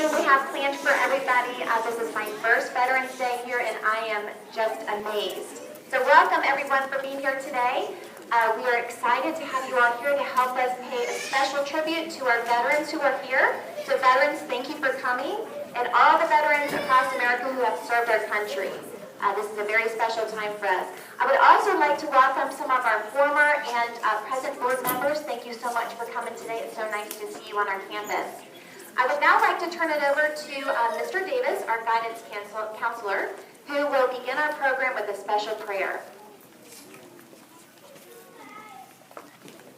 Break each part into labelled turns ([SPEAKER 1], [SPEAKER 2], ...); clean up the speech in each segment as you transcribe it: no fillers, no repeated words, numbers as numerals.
[SPEAKER 1] morning we have planned for everybody. This is my first Veterans Day here, and I am just amazed. So welcome everyone for being here today. We are excited to have you all here to help us pay a special tribute to our veterans who are here. So veterans, thank you for coming, and all the veterans across America who have served our country. This is a very special time for us. I would also like to welcome some of our former and present board members. Thank you so much for coming today. It's so nice to see you on our campus. I would now like to turn it over to Mr. Davis, our guidance counselor, who will begin our program with a special prayer.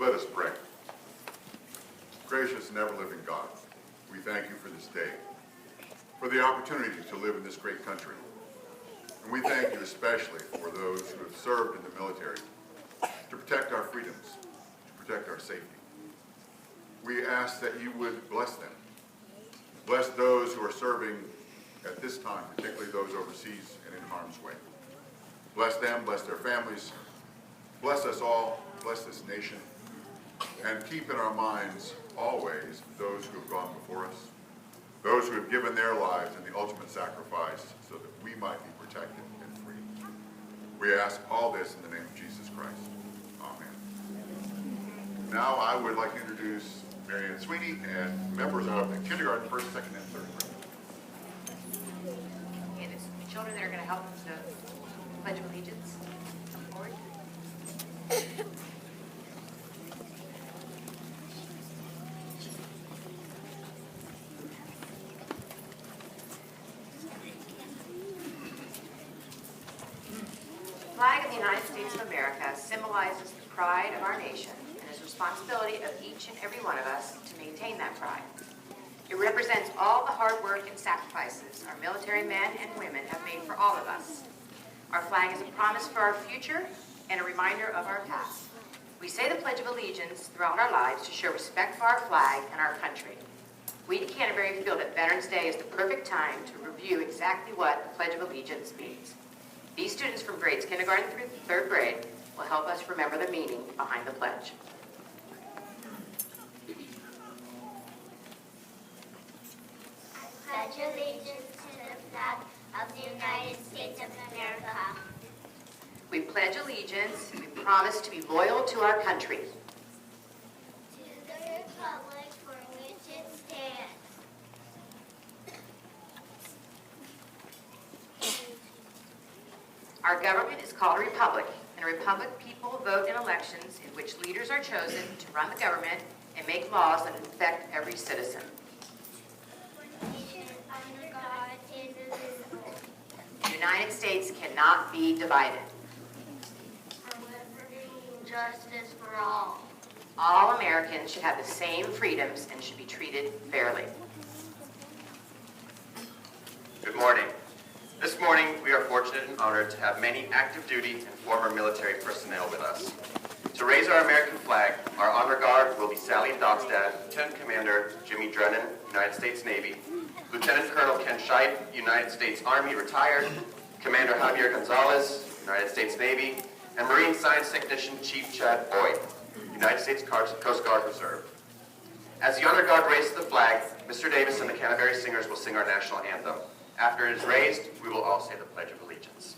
[SPEAKER 2] Let us pray. Gracious and ever-living God, we thank you for this day, for the opportunity to live in this great country. And we thank you especially for those who have served in the military to protect our freedoms, to protect our safety. We ask that you would bless them. Bless those who are serving at this time, particularly those overseas and in harm's way. Bless them, bless their families, bless us all, bless this nation, and keep in our minds always those who have gone before us, those who have given their lives in the ultimate sacrifice so that we might be protected and free. We ask all this in the name of Jesus Christ. Amen. Now I would like to introduce Marianne Sweeney and members of the kindergarten, first, second, and third grade.
[SPEAKER 3] And it's the children that are going to help us to Pledge of Allegiance. Come forward. The flag of the United States of America symbolizes the pride of our nation and is the responsibility of each and every one of us to maintain that pride. It represents all the hard work and sacrifices our military men and women have made for all of us. Our flag is a promise for our future and a reminder of our past. We say the Pledge of Allegiance throughout our lives to show respect for our flag and our country. We at Canterbury feel that Veterans Day is the perfect time to review exactly what the Pledge of Allegiance means. These students from grades kindergarten through third grade will help us remember the meaning behind the pledge.
[SPEAKER 4] I pledge allegiance to the flag of the United States of America.
[SPEAKER 3] We pledge allegiance, we promise to be loyal to our country.
[SPEAKER 4] To the republic for which it stands.
[SPEAKER 3] Our government is called a republic. In a republic, people vote in elections in which leaders are chosen to run the government and make laws that affect every citizen.
[SPEAKER 4] Nation under God, indivisible.
[SPEAKER 3] The United States cannot be divided.
[SPEAKER 4] For liberty and justice for all.
[SPEAKER 3] All Americans should have the same freedoms and should be treated fairly.
[SPEAKER 5] Good morning. This morning, we are fortunate and honored to have many active duty and former military personnel with us. To raise our American flag, our honor guard will be Sally Dockstad, Lieutenant Commander Jimmy Drennan, United States Navy, Lieutenant Colonel Ken Scheid, United States Army, retired, Commander Javier Gonzalez, United States Navy, and Marine Science Technician Chief Chad Boyd, United States Coast Guard Reserve. As the honor guard raises the flag, Mr. Davis and the Canterbury Singers will sing our national anthem. After it is raised, we will all say the Pledge of Allegiance.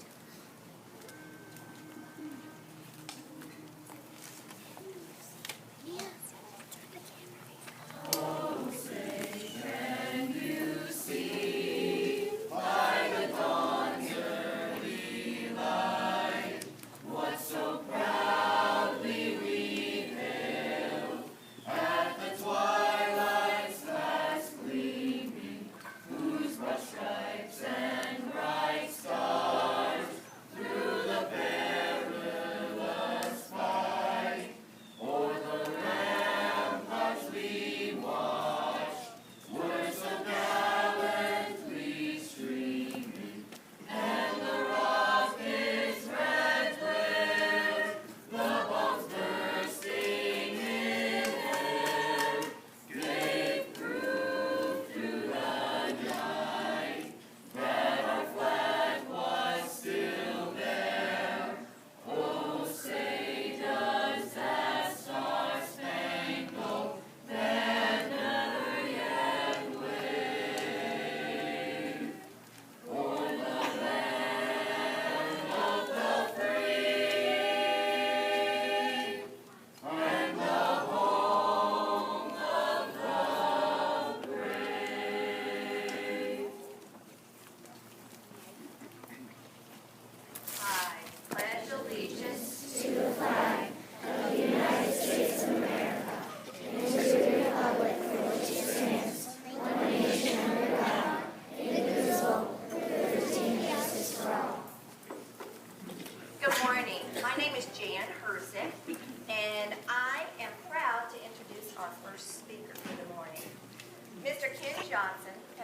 [SPEAKER 6] Stripes and bright stars.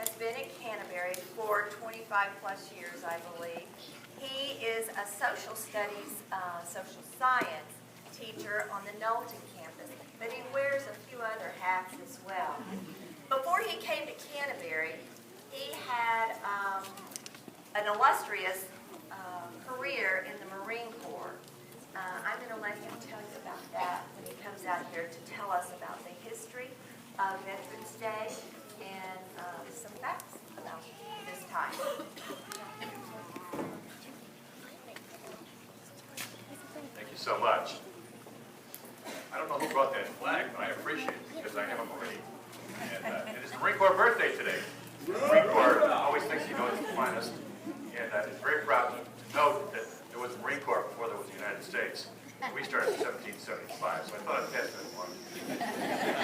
[SPEAKER 6] has been at Canterbury for 25 plus years, I believe. He is a social studies, social science teacher on the Knowlton campus, but he wears a few other hats as well. Before he came to Canterbury, he had an illustrious career in the Marine Corps. I'm going to let him tell you about that when he comes out here to tell us about the history of Veterans Day and some facts about this time.
[SPEAKER 7] Thank you so much. I don't know who brought that flag, but I appreciate it because I am a Marine. And it is the Marine Corps birthday today. The Marine Corps always thinks he knows the finest, and is very proud to note that there was the Marine Corps before there was the United States. We started in 1775, so I thought I'd pass that along.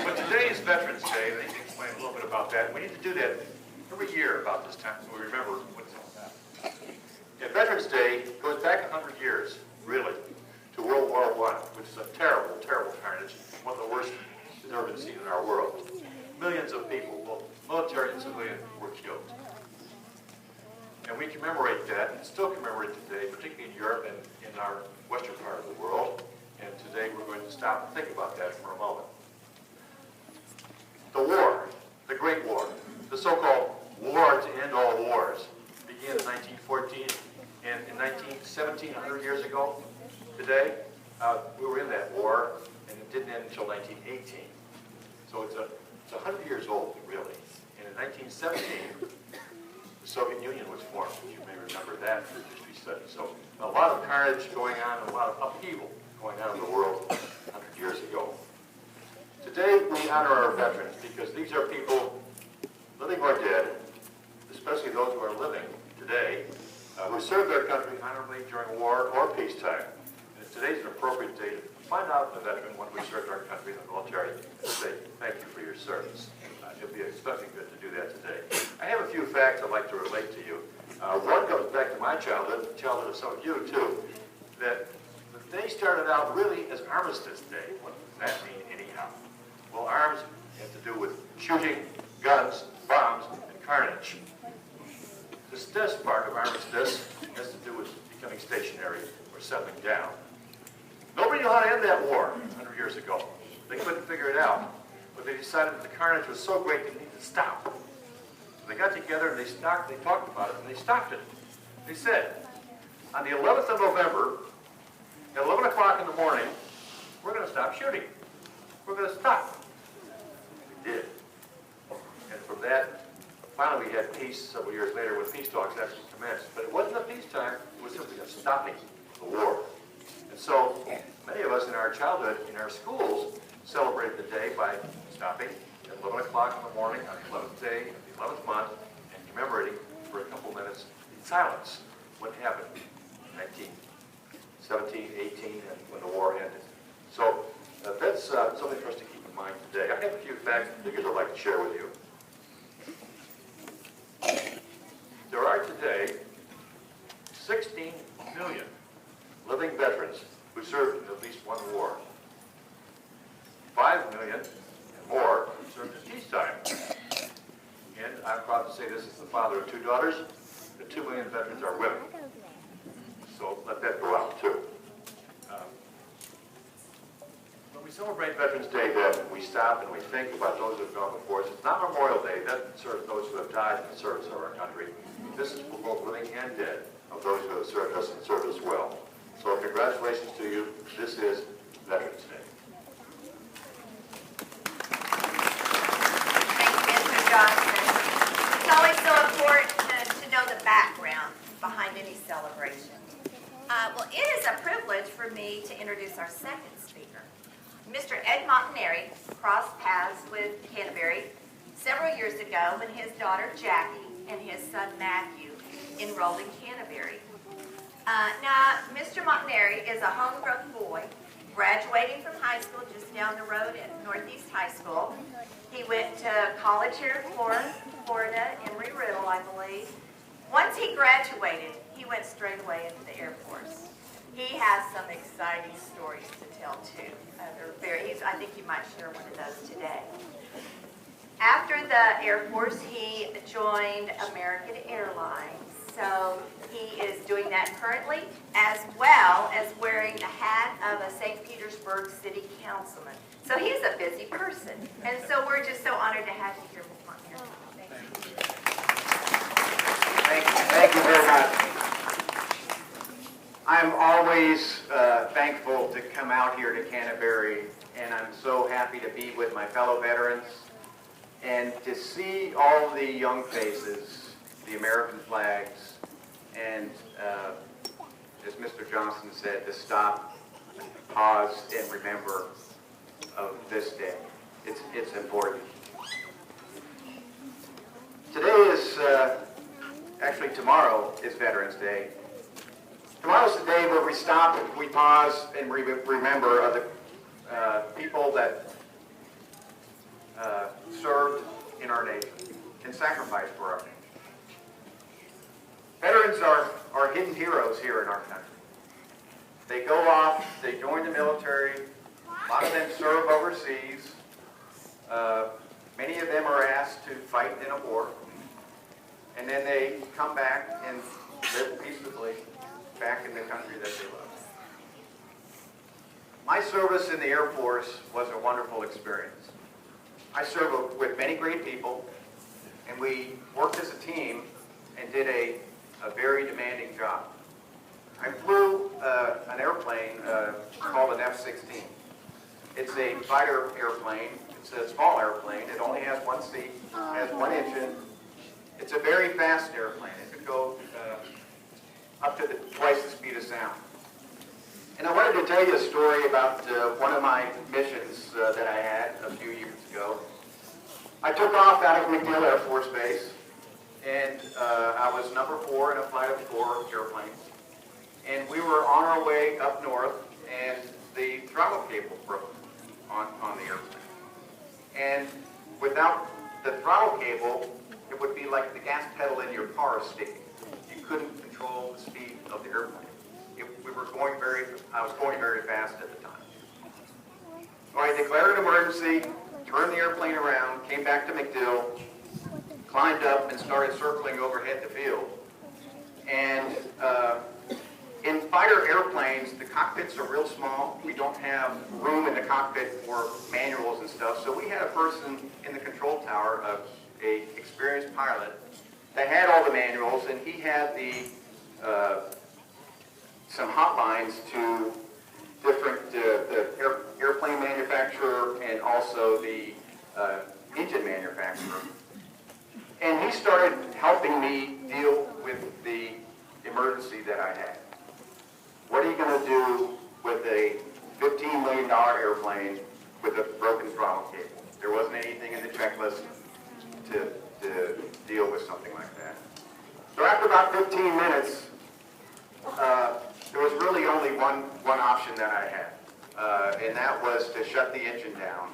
[SPEAKER 7] But today is Veterans Day, and I need to explain a little bit about that. We need to do that every year about this time so we remember what it's all about. Yeah, Veterans Day goes back 100 years, really, to World War I, which is a terrible, terrible carnage, one of the worst that's ever been seen in our world. Millions of people, both military and civilian, were killed. And we commemorate that, and still commemorate today, particularly in Europe and in our western part of the world. And today we're going to stop and think about that for a moment. The war, the Great War, the so-called war to end all wars, began in 1914, and in 1917, 100 years ago, today, we were in that war, and it didn't end until 1918. So it's 100 years old, really. And in 1917, the Soviet Union was formed, as you may remember that for history studies. So a lot of carnage going on, and a lot of upheaval going on in the world 100 years ago. Today, we honor our veterans because these are people, living or dead, especially those who are living today, who served their country honorably during war or peacetime. And today's an appropriate day to find out the veteran when we served our country in the military and say thank you for your service. It'll be especially good to do that today. I have a few facts I'd like to relate to you. One goes back to my childhood, the childhood of some of you too, that the day started out really as Armistice Day. What does that mean anyhow? Well, arms have to do with shooting, guns, bombs, and carnage. This part of Armistice has to do with becoming stationary or settling down. Nobody knew how to end that war 100 years ago. They couldn't figure it out. But they decided that the carnage was so great they needed to stop. So they got together and they talked about it and they stopped it. They said, on the 11th of November, at 11 o'clock in the morning, we're going to stop shooting. We're going to stop. We did. And from that, finally we had peace several years later when peace talks actually commenced. But it wasn't a peacetime, it was simply a stopping the war. And so many of us in our childhood, in our schools, celebrated the day by stopping at 11 o'clock in the morning on the 11th day of the 11th month and commemorating for a couple minutes in silence what happened in 1917, 18, and when the war ended. So that's something for us to keep in mind today. I have a few facts and figures I'd like to share with you. There are today 16 million living veterans who served in at least one war. 5 million and more served in peacetime. And I'm proud to say this as the father of 2 daughters, the 2 million veterans are women. So let that go out too. When we celebrate Veterans Day, then we stop and we think about those who have gone before us. It's not Memorial Day, that serves those who have died in the service of our country. This is for both living and dead of those who have served us and served us well. So congratulations to you. This is Veterans Day.
[SPEAKER 6] Johnson. It's always so important to know the background behind any celebration. Well, it is a privilege for me to introduce our second speaker. Mr. Ed Montanari crossed paths with Canterbury several years ago when his daughter Jackie and his son Matthew enrolled in Canterbury. Now, Mr. Montanari is a homegrown boy, graduating from high school just down the road at Northeast High School. He went to college here in Florida, Embry-Riddle, I believe. Once he graduated, he went straight away into the Air Force. He has some exciting stories to tell, too. I think he might share one of those today. After the Air Force, he joined American Airlines. So he is doing that currently, as well as wearing the hat of a St. Petersburg City Councilman. So he's a busy person. And so we're just so honored to have you here, Mr. Montero. Thank you.
[SPEAKER 8] Thank you very much. I'm always thankful to come out here to Canterbury, and I'm so happy to be with my fellow veterans and to see all the young faces, the American flags, and as Mr. Johnson said, to stop, pause, and remember of this day. It's important. Today is, actually tomorrow is Veterans Day. Tomorrow's the day where we stop, we pause, and remember of the people that served in our nation and sacrificed for our nation. Veterans are hidden heroes here in our country. They go off, they join the military, a lot of them serve overseas. Many of them are asked to fight in a war, and then they come back and live peaceably back in the country that they love. My service in the Air Force was a wonderful experience. I served with many great people, and we worked as a team and did a very demanding job. I flew an airplane called an F-16. It's a fighter airplane. It's a small airplane. It only has one seat, has one engine. It's a very fast airplane. It could go up to twice the speed of sound. And I wanted to tell you a story about one of my missions that I had a few years ago. I took off out of MacDill Air Force Base, and I was number 4 in a flight of 4 airplanes. And we were on our way up north, and the throttle cable broke on the airplane. And without the throttle cable, it would be like the gas pedal in your car sticking. You couldn't control the speed of the airplane. I was going very fast at the time. So I declared an emergency, turned the airplane around, came back to MacDill, climbed up and started circling overhead the field. And in fighter airplanes, the cockpits are real small. We don't have room in the cockpit for manuals and stuff. So we had a person in the control tower, an experienced pilot, that had all the manuals, and he had some hotlines to different the airplane manufacturer and also the engine manufacturer. And he started helping me deal with the emergency that I had. What are you going to do with a $15 million airplane with a broken throttle cable? There wasn't anything in the checklist to deal with something like that. So after about 15 minutes, there was really only one option that I had, and that was to shut the engine down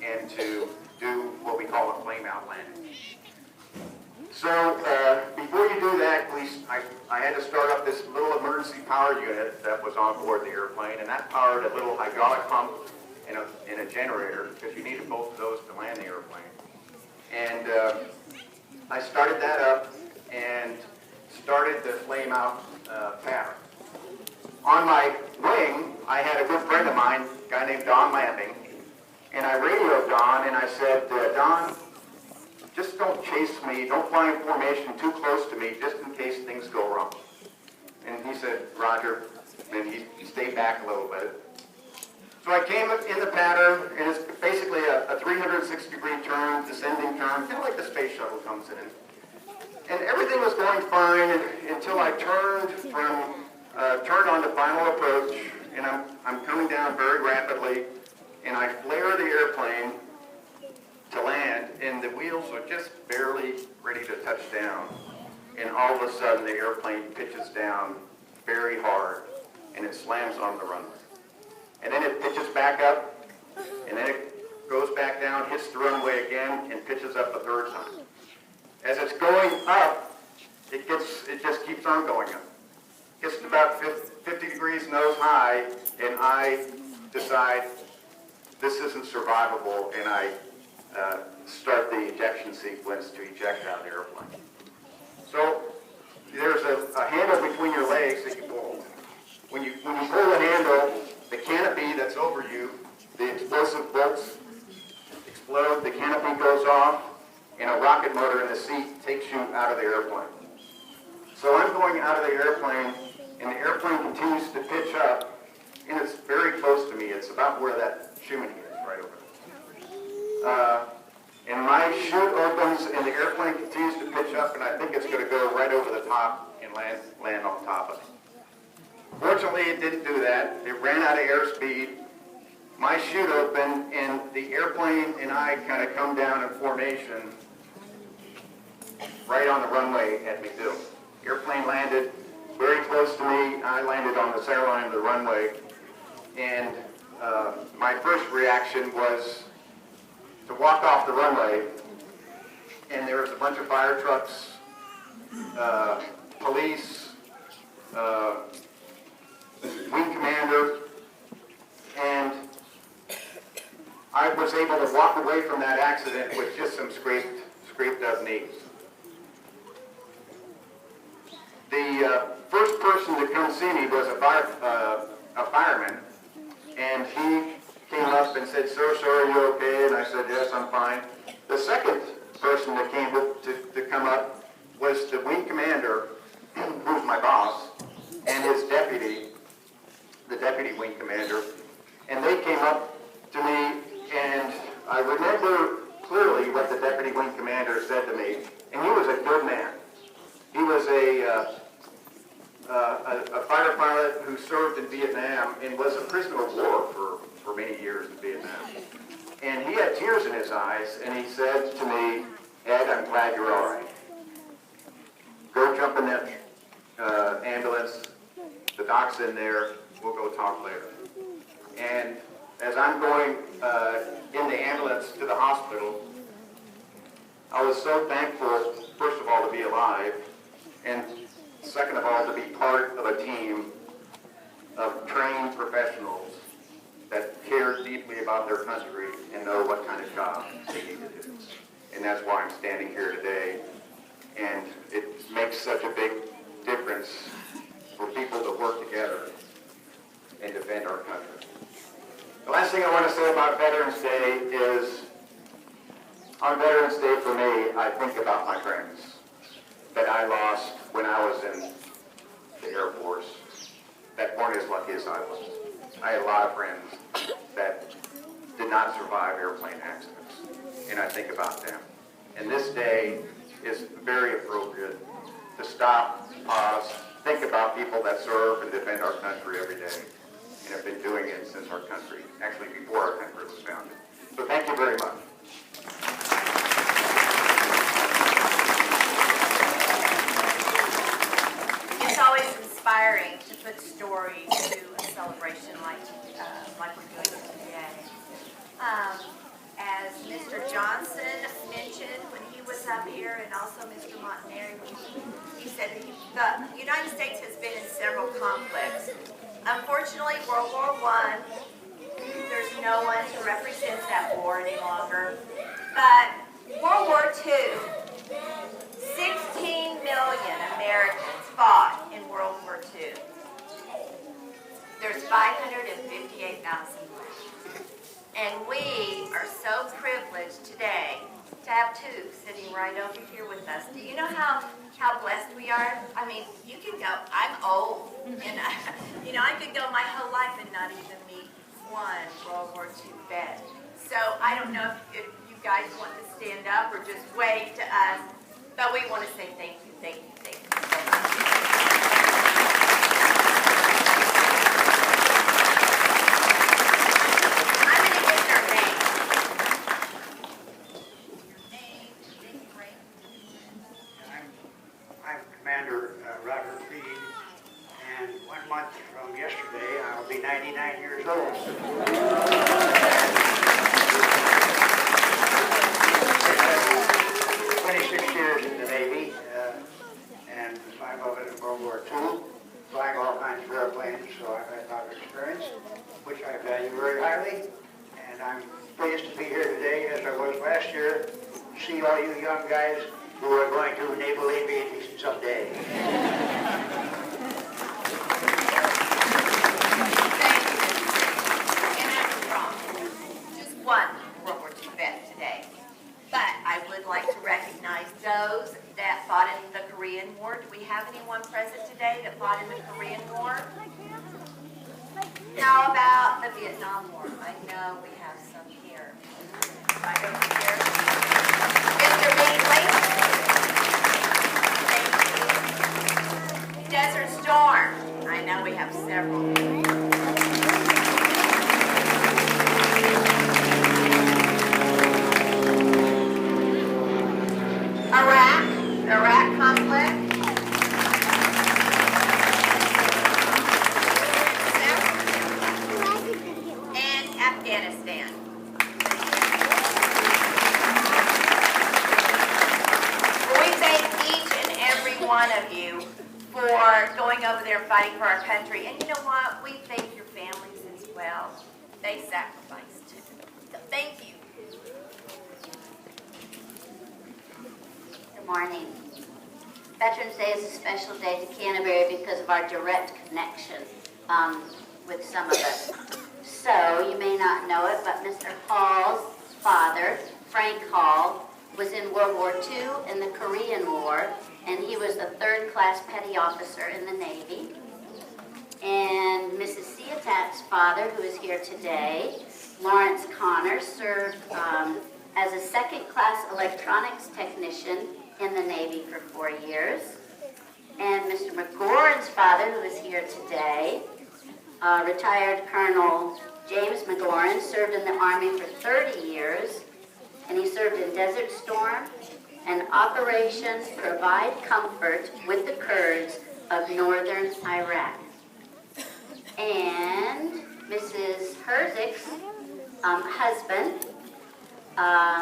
[SPEAKER 8] and to do what we call a flame-out landing. So before you do that, I had to start up this little emergency power unit that was on board the airplane, and that powered a little hydraulic pump and a generator, because you needed both of those to land the airplane. And I started that up and started the flame-out pattern. On my wing, I had a good friend of mine, a guy named Don Lamping, and I radioed Don and I said, Don, just don't chase me, don't fly in formation too close to me, just in case things go wrong. And he said, Roger, and he stayed back a little bit. So I came in the pattern, and it's basically a 360-degree turn, descending turn, kind of like the space shuttle comes in. And everything was going fine until I turned on the final approach, and I'm coming down very rapidly, and I flare the airplane to land, and the wheels are just barely ready to touch down. And all of a sudden, the airplane pitches down very hard, and it slams on the runway. And then it pitches back up, and then it goes back down, hits the runway again, and pitches up a third time. As it's going up, it just keeps on going up. Gets to about 50 degrees nose high, and I decide this isn't survivable, and I start the ejection sequence to eject out of the airplane. So there's a handle between your legs that you pull. When you pull the handle, the canopy that's over you, the explosive bolts explode, the canopy goes off, and a rocket motor in the seat takes you out of the airplane. So I'm going out of the airplane, and the airplane continues to pitch up, and it's very close to me. It's about where that chimney is, right over there. And my chute opens, and the airplane continues to pitch up, and I think it's going to go right over the top and land on top of it. Fortunately, it didn't do that. It ran out of airspeed. My chute opened, and the airplane and I kind of come down in formation right on the runway at MacDill. Airplane landed very close to me. I landed on the center line of the runway, and my first reaction was to walk off the runway, and there was a bunch of fire trucks, police, wing commander, and I was able to walk away from that accident with just some scraped up knees. The first person to come see me was a fireman, and he came up and said, "Sir, are you okay?" And I said, "Yes, I'm fine." The second person that came to come up was the wing commander, who's my boss, and his deputy, the deputy wing commander, and they came up to me, and I remember clearly what the deputy wing commander said to me, and he was a good man. He was a fighter pilot who served in Vietnam and was a prisoner of war for many years in Vietnam. And he had tears in his eyes, and he said to me, "Ed, I'm glad you're all right. Go jump in that ambulance. The doc's in there. We'll go talk later." And as I'm going in the ambulance to the hospital, I was so thankful, first of all, to be alive, and second of all, to be part of a team of trained professionals that care deeply about their country and know what kind of job they need to do. And that's why I'm standing here today. And it makes such a big difference for people to work together and defend our country. The last thing I want to say about Veterans Day is, on Veterans Day for me, I think about my friends that I lost when I was in the Air Force that weren't as lucky as I was. I had a lot of friends that did not survive airplane accidents, and I think about them. And this day is very appropriate to stop, pause, think about people that serve and defend our country every day, and have been doing it since our country, actually before our country was founded. So thank you very much.
[SPEAKER 6] It's always inspiring to put stories to a celebration like we're doing today. As Mr. Johnson mentioned when he was up here, and also Mr. Montanari, he said that the United States has been in several conflicts. Unfortunately, World War I, there's no one to represent that war any longer. But World War II, 16 million Americans fought in World War II. There's 558,000 left. And we are so privileged today to have two sitting right over here with us. Do you know how blessed we are? I mean, you can go, I'm old, and I could go my whole life and not even meet one World War II vet. So I don't know if you guys want to stand up or just wave to us, but we want to say thank you, thank you, thank you so much.
[SPEAKER 9] I'm Commander Roger Reed, and 1 month from yesterday, I'll be 99 years old. 26 years in the Navy, and 5 of it in World War II, flying all kinds of airplanes, so I've had a lot of experience, which I value very highly, and I'm pleased to be here today, as I was last year, see all you young guys who are going to naval aviation someday.
[SPEAKER 6] And I was wrong. Just one World War II vet today. But I would like to recognize those that fought in the Korean War. Do we have anyone present today that fought in the Korean War? How about the Vietnam War? I know we have some here. Right over here. Mr. Beasley. Thank you. Desert Storm. I know we have several. Iraq conflict. And Afghanistan. We thank each and every one of you for going over there fighting for our country. And you know what? We thank your families as well. They sacrificed too. So thank you.
[SPEAKER 10] Good morning. Veterans Day is a special day to Canterbury because of our direct connection with some of us. So, you may not know it, but Mr. Hall's father, Frank Hall, was in World War II in the Korean War, and he was a third-class petty officer in the Navy. And Mrs. Siatat's father, who is here today, Lawrence Connor, served as a second-class electronics technician in the Navy for 4 years. And Mr. McGoran's father, who is here today, retired Colonel James McGoran, served in the Army for 30 years, and he served in Desert Storm and Operation Provide Comfort with the Kurds of northern Iraq. And Mrs. Herzig's husband,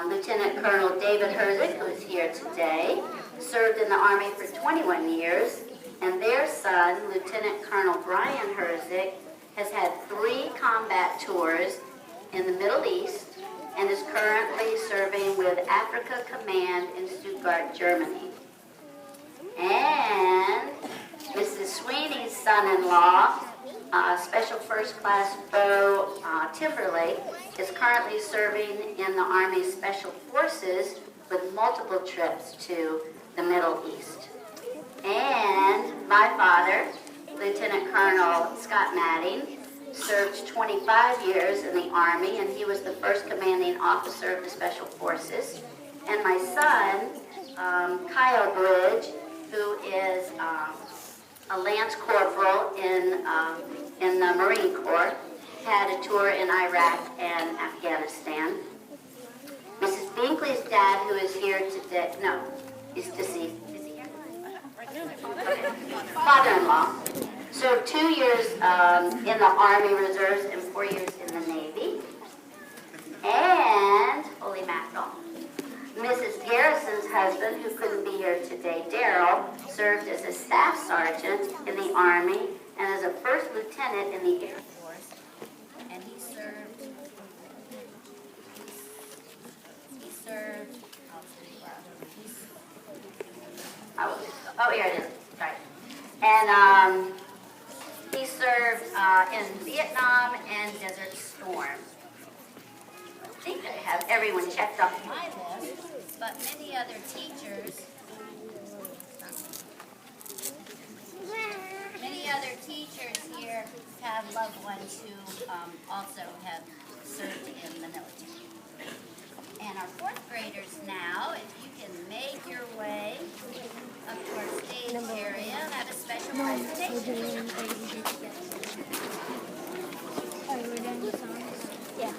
[SPEAKER 10] Lieutenant Colonel David Herzig, who is here today, served in the Army for 21 years, and their son, Lieutenant Colonel Brian Herzig, has had 3 combat tours in the Middle East and is currently serving with Africa Command in Stuttgart, Germany. And Mrs. Sweeney's son-in-law, Special First Class Bo Timberlake, is currently serving in the Army's Special Forces with multiple trips to the Middle East. And my father, Lieutenant Colonel Scott Madding, served 25 years in the Army, and he was the first commanding officer of the Special Forces. And my son, Kyle Bridge, who is a Lance Corporal in the Marine Corps, had a tour in Iraq and Afghanistan. Mrs. Binkley's dad, who is here today, no, he's deceased. Is he here? Okay. Father-in-law served 2 years in the Army Reserves and 4 years in the Navy. And, holy mackerel, Mrs. Garrison's husband, who couldn't be here today, Daryl, served as a staff sergeant in the Army and as a first lieutenant in the Air Force. And he served, oh, here it is, right. And he served in Vietnam and Desert Storm. I think I have everyone checked off my list, but many other teachers here have loved ones who also have served in the military. And our 4th graders now, if you can make your way up to our stage area, have a special presentation.
[SPEAKER 4] Oh, we're doing the songs? Yeah.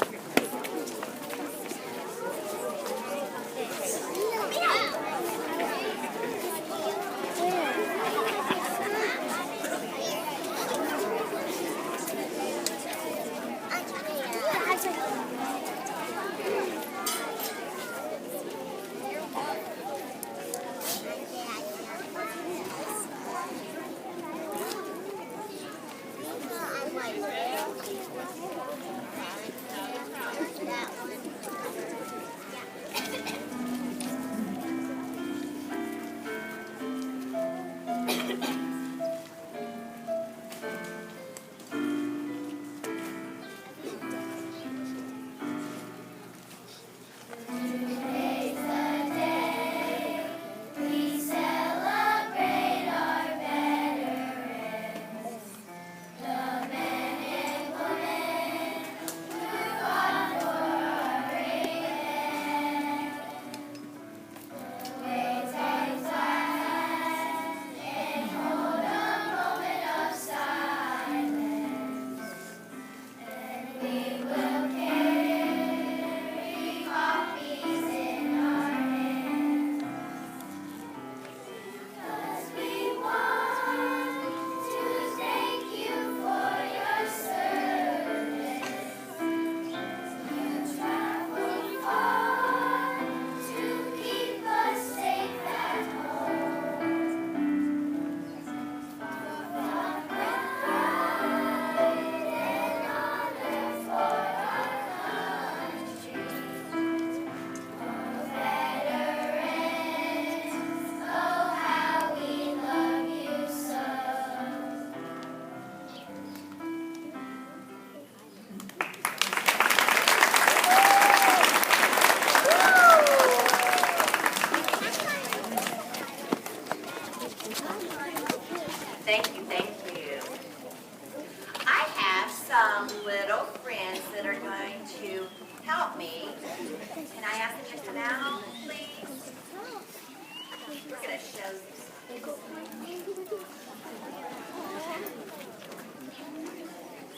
[SPEAKER 6] gonna show you something.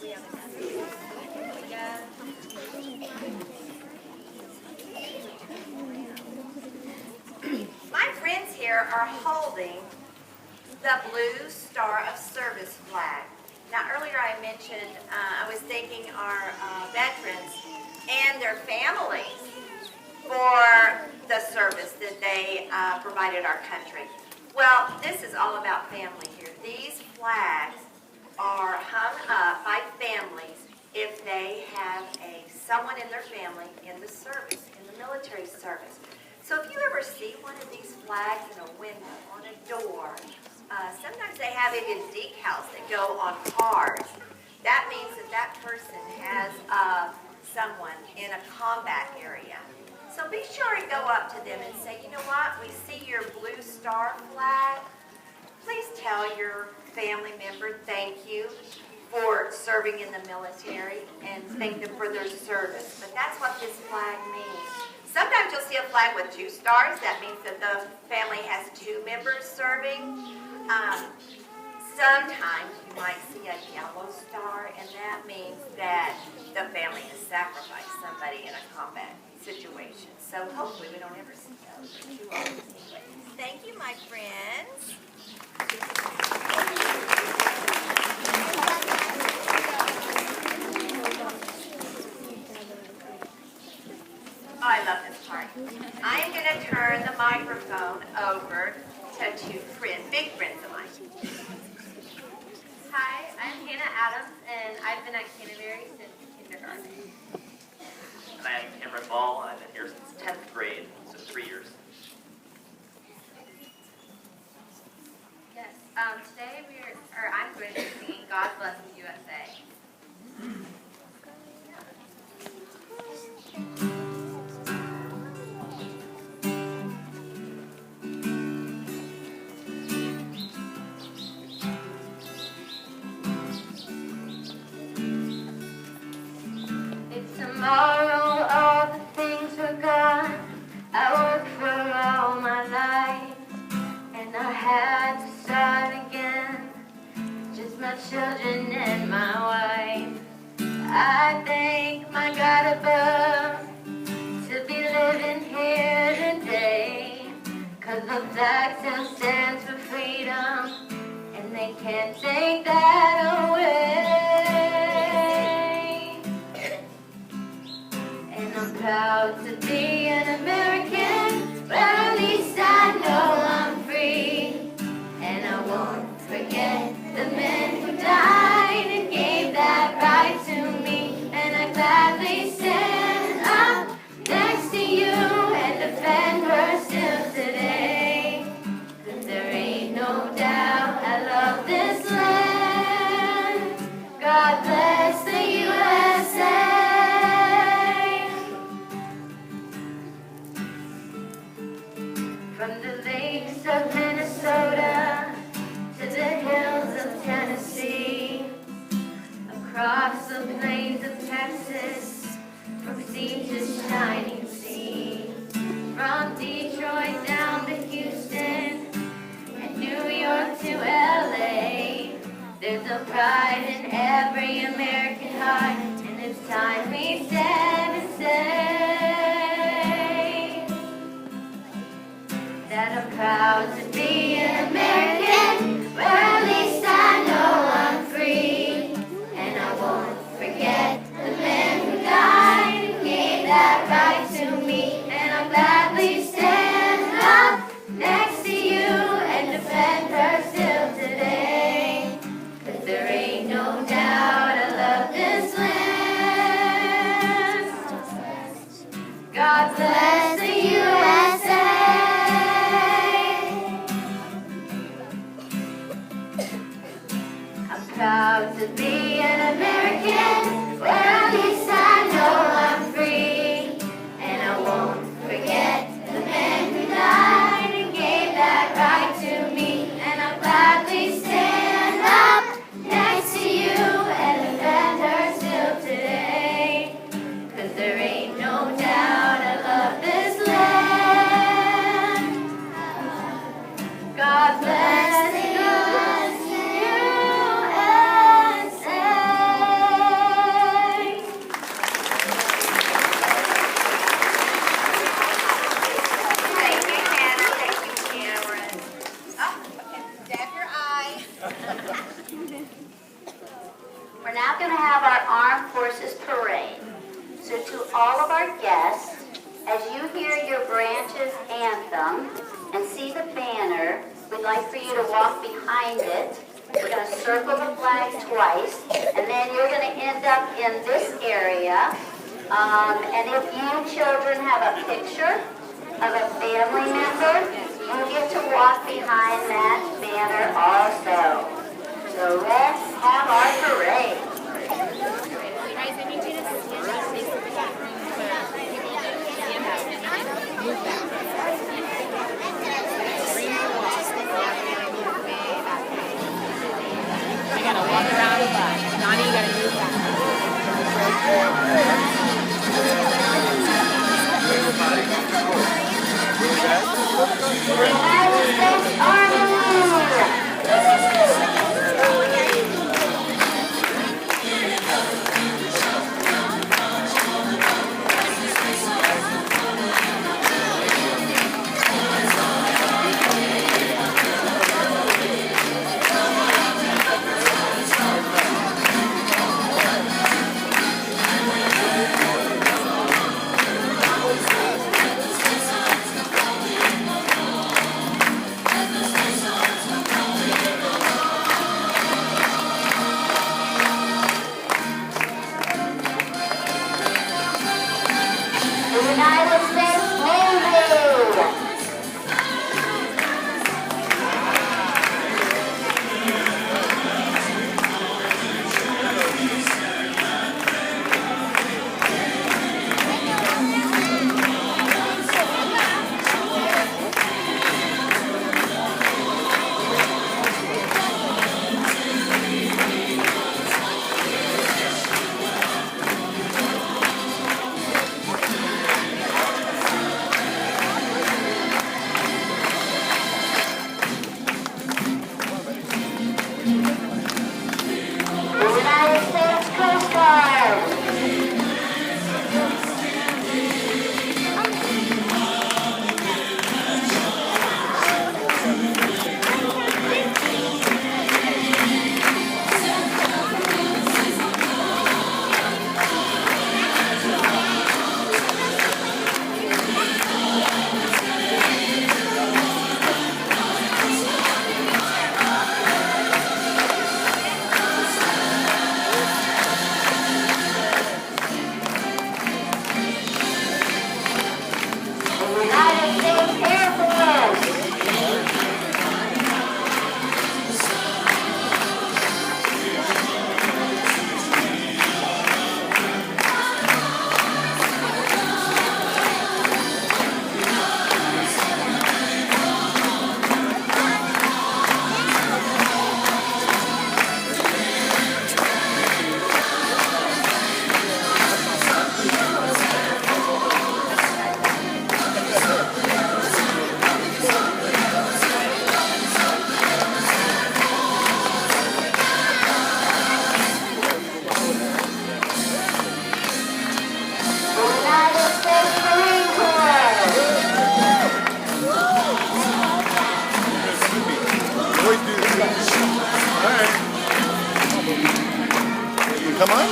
[SPEAKER 6] We have another. Here we go. My friends here are holding the Blue Star of Service flag. Now, earlier I mentioned, I was thanking our veterans and their families for the service that they provided our country. Well, this is all about family here. These flags are hung up by families if they have someone in their family in the service, in the military service. So if you ever see one of these flags in a window, on a door, sometimes they have it in decals that go on cars. That means that that person has someone in a combat area. So be sure to go up to them and say, you know what, we see your Blue Star flag. Please tell your family member thank you for serving in the military and thank them for their service. But that's what this flag means. Sometimes you'll see a flag with 2 stars. That means that the family has 2 members serving. Sometimes you might see a yellow star, and that means that the family has sacrificed somebody in a combat situation. So hopefully we don't ever see those too often. Thank you, my friends. Oh, I love this part. I am going to turn the microphone over to 2 friends, big friends of mine.
[SPEAKER 11] Hi, I'm Hannah Adams, and I've been at Canterbury since kindergarten.
[SPEAKER 12] And I am Cameron Ball, and I've been here since 10th grade, so 3 years.
[SPEAKER 11] Yes, today I'm going to be singing God Bless the USA.
[SPEAKER 13] Tomorrow all the things were gone. I worked for all my life, and I had to start again. Just my children and my wife. I thank my God above to be living here today, 'cause the flag still stands for freedom, and they can't take that away. I'm proud to be an American, but at least I know I'm free. And I won't forget the men who died and gave that right to me. And I gladly stand up next to you and defend her still today. 'Cause there ain't no doubt I love this land. God bless the USA. From the lakes of Minnesota to the hills of Tennessee, across the plains of Texas, from sea to shining sea, from Detroit down to Houston and New York to LA, there's a pride in every American heart, and it's time we stand and say that I'm proud to be an American, where at least I know I'm free. And I won't forget the men who died and gave that right to me. And I'll gladly stand up next to you and defend her still today. 'Cause there ain't no doubt I love this land. God bless the USA. Proud to be an American, where at least I know I'm free. And I won't forget the men who died and gave that right to me. And I'll gladly stand up next to you and defend her still today. 'Cause there ain't no doubt I love this land. God bless the USA.
[SPEAKER 6] Thank you, Hannah. Thank you, Cameron. Oh, okay. Dab your eye.
[SPEAKER 10] We're now going to have our Armed Forces Parade. So to all of our guests, as you hear your branch's anthem and see the banner, we'd like for you to walk behind it. We're going to circle the flag twice, and then you're going to end up in this area. And if you children have a picture of a family member, you get to walk behind that banner also. So let's have our parade.
[SPEAKER 11] Guys, I need you to stand up face the back room where people can stand up and move back. You gotta walk around the back. Donnie, you gotta move back.
[SPEAKER 10] United States Army! United States Navy! United States Coast Guard! United States Air Force! United States Marine Corps!
[SPEAKER 14] Come on.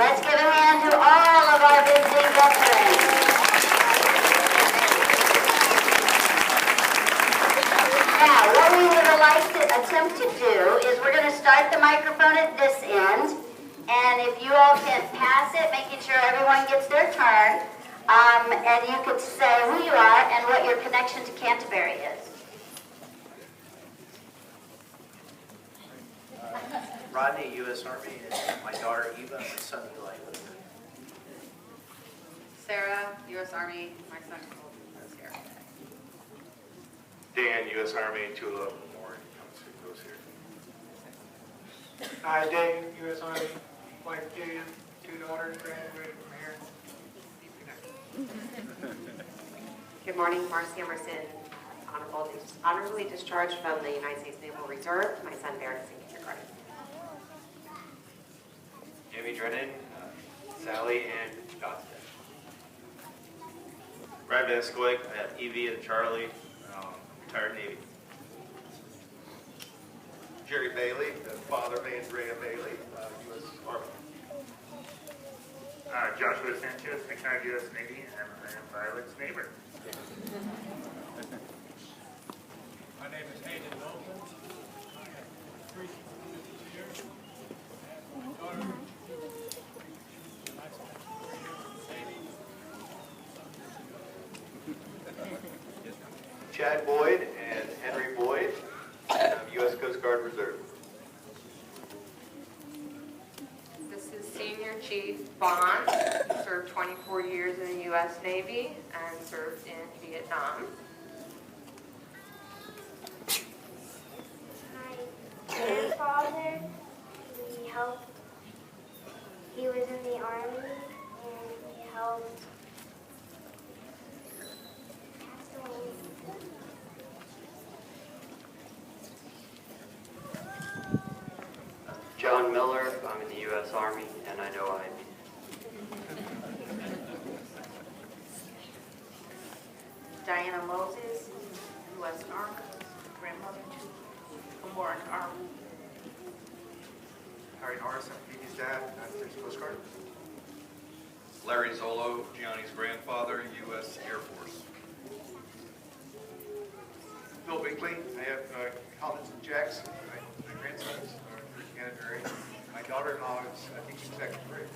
[SPEAKER 10] Let's give a hand to all of our visiting veterans. Now, what we would like to attempt to do is we're going to start the microphone at this end, and if you all can pass it, making sure everyone gets their turn. And you could say who you are and what your connection to Canterbury is.
[SPEAKER 14] Rodney, U.S. Army, and my daughter Eva, my son Dwight.
[SPEAKER 11] Sarah, U.S. Army, my son Colton goes here.
[SPEAKER 7] Dan, U.S. Army, Tula, Warren, goes here.
[SPEAKER 9] Hi, Dave, U.S. Army, wife Jillian, 2 daughters graduated from here.
[SPEAKER 15] Good morning, Marcy Emerson, honorably discharged from the United States Naval Reserve. My son Barrett is in kindergarten.
[SPEAKER 12] Jamie Drennan, Sally, and Dawson.
[SPEAKER 5] Brad Vaskovic, I have Evie and Charlie, retired Navy.
[SPEAKER 7] Jerry Bailey, father of Andrea Bailey, U.S. Army.
[SPEAKER 16] Joshua Sanchez, retired U.S. Navy, and I am Violet's neighbor.
[SPEAKER 17] My name is Hayden Knowles. I have 3 kids here. And my daughter, I spent 4 years in the Navy.
[SPEAKER 7] Chad Boyd and Henry Boyd, U.S. Coast Guard Reserve.
[SPEAKER 15] This is Senior Chief Bond, served 24 years in the U.S. Navy and served in Vietnam.
[SPEAKER 4] My grandfather, he was in the Army, and he helped pass away.
[SPEAKER 18] John Miller, I'm in the U.S. Army, and I know I
[SPEAKER 3] Diana Moses, U.S. Army, grandmother to Warren Army.
[SPEAKER 7] Harry Norris, Phoebe's dad, United States Coast Guard.
[SPEAKER 19] Larry Zolo, Gianni's grandfather, U.S. Air Force.
[SPEAKER 7] Bill Binkley, I have Collins and Jackson, my grandsons are in Canterbury. My daughter-in-law is, I think, in 2nd grade.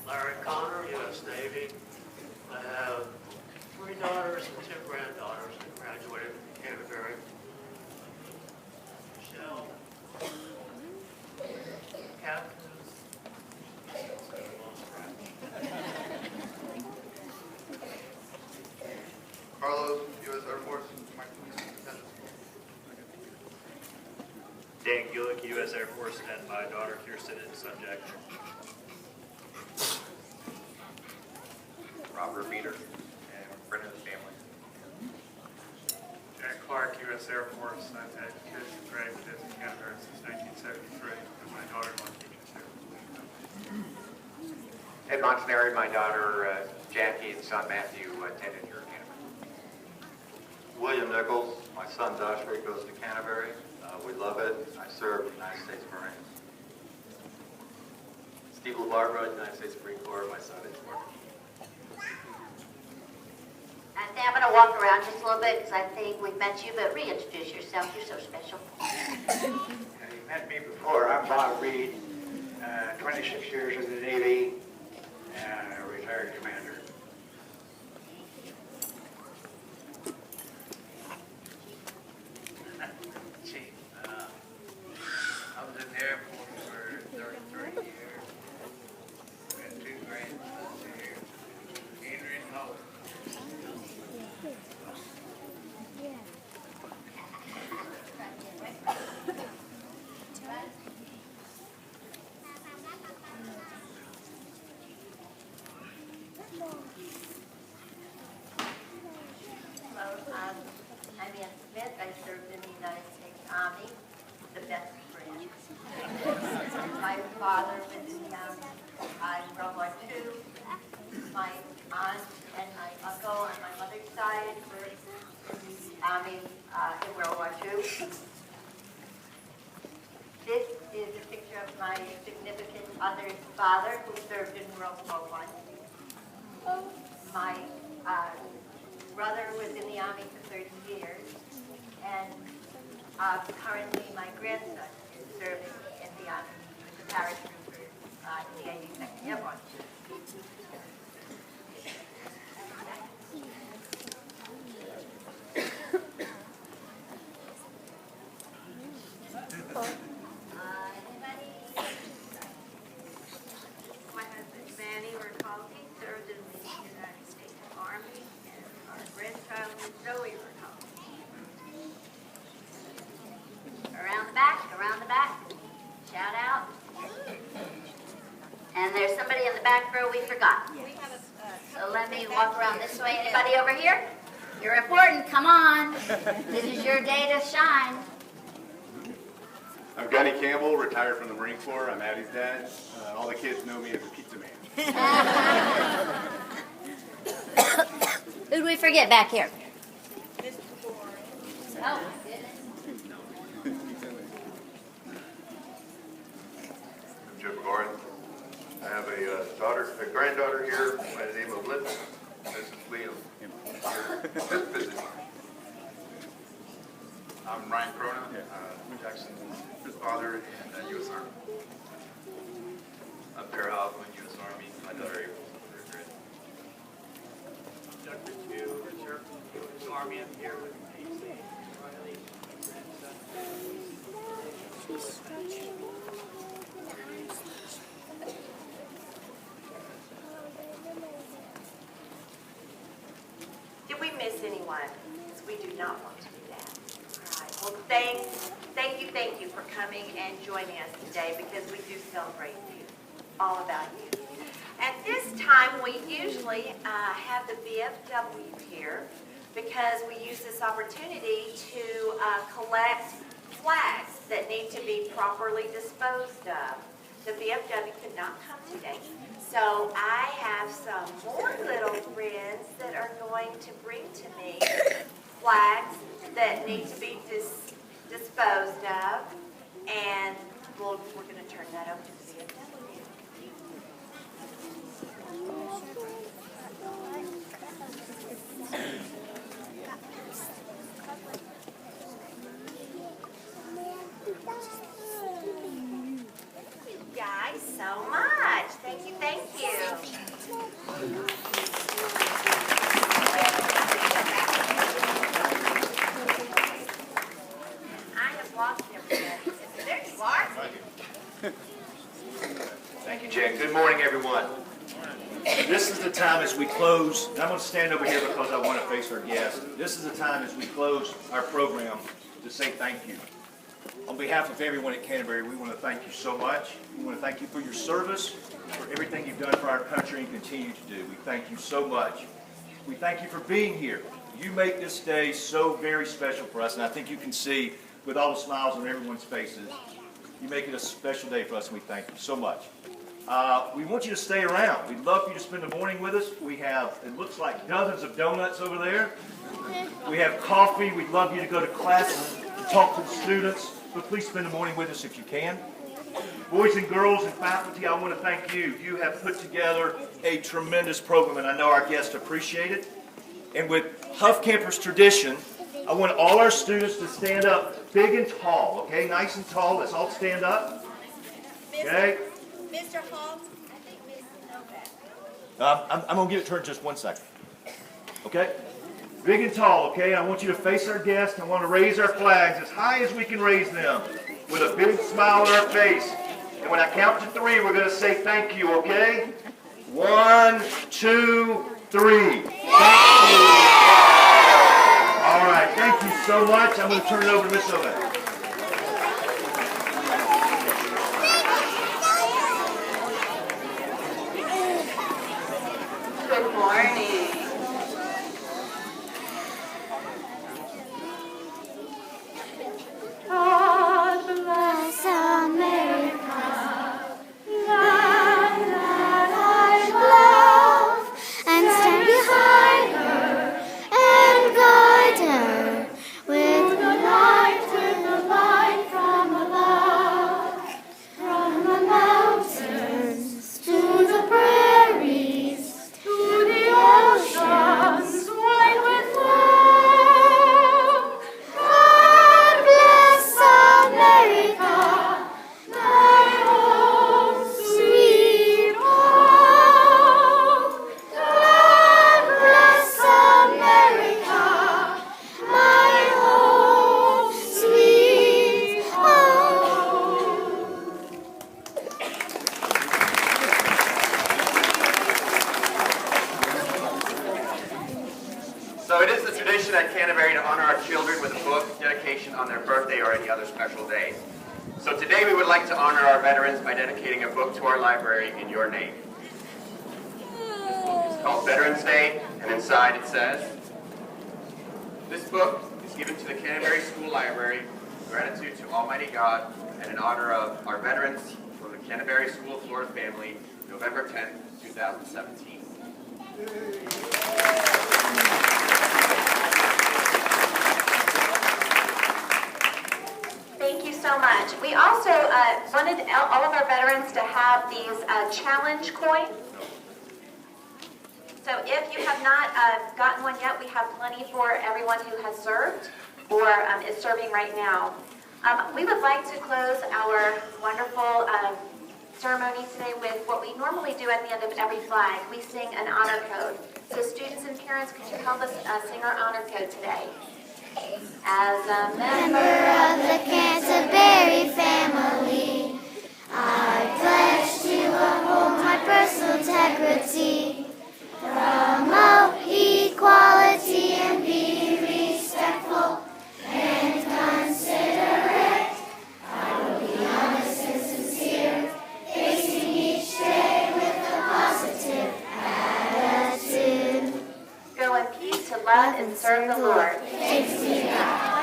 [SPEAKER 14] Larry Connor, U.S. Navy. I have 3 daughters and 2 granddaughters that graduated from Canterbury. Michelle, Captain.
[SPEAKER 7] Carlos, U.S. Air Force.
[SPEAKER 16] Dan Gillick, U.S. Air Force, and my daughter Kirsten in subject.
[SPEAKER 5] Robert Beater, and a friend of the family.
[SPEAKER 16] Jack Clark, U.S. Air Force. I've had kids in grade with this together since 1973, and my daughter-in-law teaches here.
[SPEAKER 8] Ed Montanari, my daughter Jackie, and son Matthew attended your academy.
[SPEAKER 20] William Nichols, my son Joshua goes to Canterbury. We love it. I served in the United States Marines.
[SPEAKER 18] Steve LaBarbera, United States Marine Corps, my son is working.
[SPEAKER 10] I think I'm going to walk around just a little bit because I think we've met you, but reintroduce yourself. You're so special.
[SPEAKER 9] You met me before. I'm Bob Reed, 26 years in the Navy, and a retired commander.
[SPEAKER 14] I was in the Air Force for 33 years. We had 2 grandsons here, Henry and Hope.
[SPEAKER 21] Hello, I'm Ann Smith. I served in the United States Army, the best friend. My father was in the Army in World War II. My aunt and my uncle on my mother's side were in the Army in World War II. This is a picture of my significant other's father who served in World War I. My brother was in the Army for 30 years, and currently my grandson is serving in the Army with the paratroopers
[SPEAKER 6] idea you can give on you.
[SPEAKER 11] My husband Manny Riccaldi served in the United States Army, and our grandchild is Zoe Riccaldi.
[SPEAKER 10] Around the back. Shout out. And there's somebody in the back row we forgot. So let me walk around this way. Anybody over here? You're important. Come on. This is your day to shine.
[SPEAKER 1] I'm Gunny Campbell, retired from the Marine Corps. I'm Addie's dad. All the kids know me as the pizza man.
[SPEAKER 10] Who did we forget back here? Oh,
[SPEAKER 7] I'm Joe McGarth. I have a granddaughter here by the name of Linda. This is Liam. Just visiting.
[SPEAKER 1] I'm Ryan Crona, Jackson's father in the U.S. Army. I'm Tara Hoffman, U.S. Army. My daughter April, third grade.
[SPEAKER 17] Dr. Chu, reserve from the U.S. Army. I'm here with Casey Riley, grandson.
[SPEAKER 6] Did we miss anyone? Because we do not want to do that. All right. Well, thank you for coming and joining us today because we do celebrate you, all about you. At this time, we usually have the VFW here because we use this opportunity to collect flags that need to be properly disposed of. The VFW could not come today. So I have some more little friends that are going to bring to me flags that need to be disposed of. And we're going to turn that over to the VFW. Guys, so much. Thank you, thank you. I have lost everybody. There you are.
[SPEAKER 7] Thank you, Jen. Good morning, everyone.
[SPEAKER 22] This is the time as we close, and I'm going to stand over here because I want to face our guests. This is the time as we close our program to say thank you. On behalf of everyone at Canterbury, we want to thank you so much. We want to thank you for your service, for everything you've done for our country and continue to do. We thank you so much. We thank you for being here. You make this day so very special for us, and I think you can see with all the smiles on everyone's faces, you make it a special day for us, and we thank you so much. We want you to stay around. We'd love for you to spend the morning with us. We have, it looks like, dozens of donuts over there. We have coffee. We'd love you to go to class and talk to the students. But please spend the morning with us if you can. Boys and girls and faculty, I want to thank you. You have put together a tremendous program, and I know our guests appreciate it. And with Huff Campers tradition, I want all our students to stand up big and tall, okay? Nice and tall. Let's all stand up. Okay?
[SPEAKER 6] Mr. Hall, I think Miss Novak.
[SPEAKER 22] I'm going to give it to her in just 1 second. Okay? Big and tall, okay? I want you to face our guests. I want to raise our flags as high as we can raise them with a big smile on our face. And when I count to 3, we're going to say thank you, okay? 1, 2, 3. Thank you. All right, thank you so much. I'm going to turn it over to Miss Novak.
[SPEAKER 23] Good morning. God bless America, land that I love,
[SPEAKER 13] and stand behind her and guide her with the light, with the
[SPEAKER 5] tradition at Canterbury to honor our children with a book dedication on their birthday or any other special day. So today we would like to honor our veterans by dedicating a book to our library in your name. This book is called Veterans Day, and inside it says, "This book is given to the Canterbury School Library in gratitude to Almighty God and in honor of our veterans from the Canterbury School of Florida family, November 10th, 2017.
[SPEAKER 6] Thank you so much. We also wanted all of our veterans to have these challenge coins. So if you have not gotten one yet, we have plenty for everyone who has served or is serving right now. We would like to close our wonderful ceremony today with what we normally do at the end of every flag. We sing an honor code. So students and parents, could you help us sing our honor code today? As a
[SPEAKER 23] Member of the Canterbury family, I pledge to uphold my personal integrity, promote equality and be respectful and considerate. I will be honest and sincere, facing each day with a positive attitude.
[SPEAKER 6] go in peace to love and serve the Lord.
[SPEAKER 23] Thanks be to God.